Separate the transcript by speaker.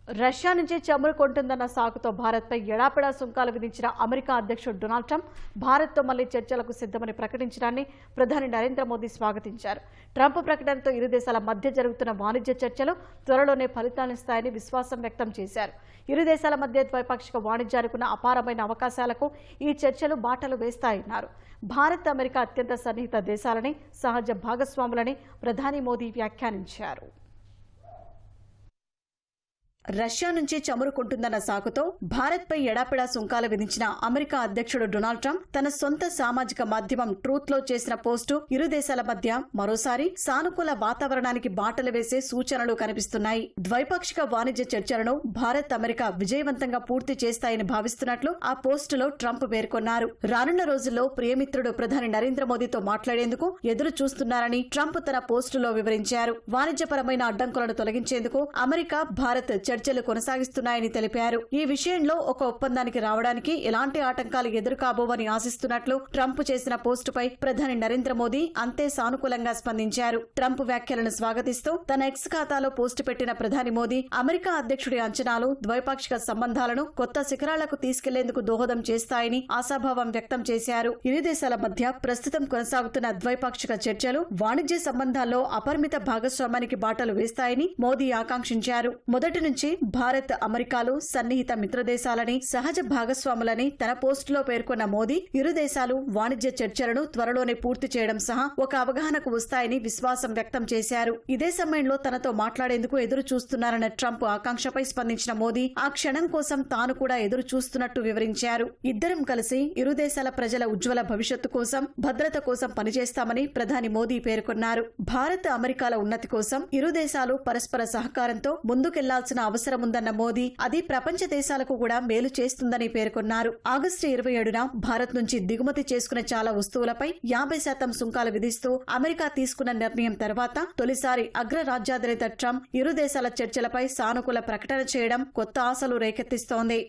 Speaker 1: Russia నుంచి చమురు కొంటుందన్న సాకుతో భారత్పై ఎడాపెడా సుంకాలు విధించిన అమెరికా అధ్యక్షుడు డొనాల్డ్ ట్రంప్ భారత్తో మళ్లీ చర్చలకు సిద్ధమని ప్రకటించడాన్ని ప్రధాని నరేంద్ర మోదీ స్వాగతించారు. ట్రంప్ ప్రకటనతో ఇరు దేశాల మధ్య జరుగుతున్న వాణిజ్య చర్చలు త్వరలోనే ఫలితాన్నిస్తాయని విశ్వాసం వ్యక్తం చేశారు. ఇరు దేశాల మధ్య ద్వైపాక్షిక వాణిజ్యానికి ఉన్న అపారమైన అవకాశాలకు ఈ చర్చలు బాటలు వేస్తాయన్నారు. భారత్, అమెరికా అత్యంత సన్నిహిత దేశాలని, సహజ భాగస్వాములని ప్రధాని మోదీ వ్యాఖ్యానించారు. రష్యా నుంచి చమురు కొంటుందన్న సాకుతో భారత్పై ఎడాపెడా సుంకాలు విధించిన అమెరికా అధ్యక్షుడు డొనాల్డ్ ట్రంప్ తన సొంత సామాజిక మాధ్యమం ట్రూత్ లో చేసిన పోస్టు ఇరు దేశాల మధ్య మరోసారి సానుకూల వాతావరణానికి బాటలు వేసే సూచనలు కనిపిస్తున్నాయి. ద్వైపాక్షిక వాణిజ్య చర్చలను భారత్, అమెరికా విజయవంతంగా పూర్తి చేస్తాయని భావిస్తున్నట్లు ఆ పోస్టులో ట్రంప్ పేర్కొన్నారు. రానున్న రోజుల్లో ప్రియమిత్రుడు ప్రధాని నరేంద్ర మోదీతో మాట్లాడేందుకు ఎదురు చూస్తున్నారని ట్రంప్ తన పోస్టులో వివరించారు. వాణిజ్యపరమైన అడ్డంకులను తొలగించేందుకు అమెరికా, భారత్ చర్చలు కొనసాగిస్తున్నాయని తెలిపారు. ఈ విషయంలో ఒక ఒప్పందానికి రావడానికి ఎలాంటి ఆటంకాలు ఎదురుకాబోవని ఆశిస్తున్నట్లు ట్రంప్ చేసిన పోస్టుపై ప్రధాని నరేంద్ర మోదీ అంతే సానుకూలంగా స్పందించారు. ట్రంప్ వ్యాఖ్యలను స్వాగతిస్తూ తన ఎక్స్ ఖాతాలో పోస్టు పెట్టిన ప్రధాని మోదీ అమెరికా అధ్యక్షుడి అంచనాలు ద్వైపాక్షిక సంబంధాలను కొత్త శిఖరాలకు తీసుకెళ్లేందుకు దోహదం చేస్తాయని ఆశాభావం వ్యక్తం చేశారు. ఇరు దేశాల మధ్య ప్రస్తుతం కొనసాగుతున్న ద్వైపాక్షిక చర్చలు వాణిజ్య సంబంధాల్లో అపరిమిత భాగస్వామ్యానికి బాటలు వేస్తాయని మోదీ ఆకాంక్షించారు. మొదటి నుంచి భారత్, అమెరికాలు సన్నిహిత మిత్రదేశాలని, సహజ భాగస్వాములని తన పోస్టులో పేర్కొన్న మోదీ ఇరు దేశాలు వాణిజ్య చర్చలను త్వరలోనే పూర్తి చేయడం సహా ఒక అవగాహనకు వస్తాయని విశ్వాసం వ్యక్తం చేశారు. ఇదే సమయంలో తనతో మాట్లాడేందుకు ఎదురు చూస్తున్నారన్న ట్రంప్ ఆకాంక్షపై స్పందించిన మోదీ ఆ క్షణం కోసం తాను కూడా ఎదురు చూస్తున్నట్టు వివరించారు. ఇద్దరం కలిసి ఇరు దేశాల ప్రజల ఉజ్వల భవిష్యత్తు కోసం, భద్రత కోసం పనిచేస్తామని ప్రధాని మోదీ పేర్కొన్నారు. భారత్, అమెరికాల ఉన్నతి కోసం ఇరు దేశాలు పరస్పర సహకారంతో ముందుకెళ్లాల్సిన అవసరముందన్న మోదీ అది ప్రపంచ దేశాలకు కూడా మేలు చేస్తుందని పేర్కొన్నారు. ఆగస్టు 27న భారత్ నుంచి దిగుమతి చేసుకున్న చాలా వస్తువులపై 50% సుంకాలు విధిస్తూ అమెరికా తీసుకున్న నిర్ణయం తర్వాత తొలిసారి అగ్రరాజ్యాధినేత ట్రంప్ ఇరు దేశాల చర్చలపై సానుకూల ప్రకటన చేయడం కొత్త ఆశలు రేకెత్తిస్తోంది.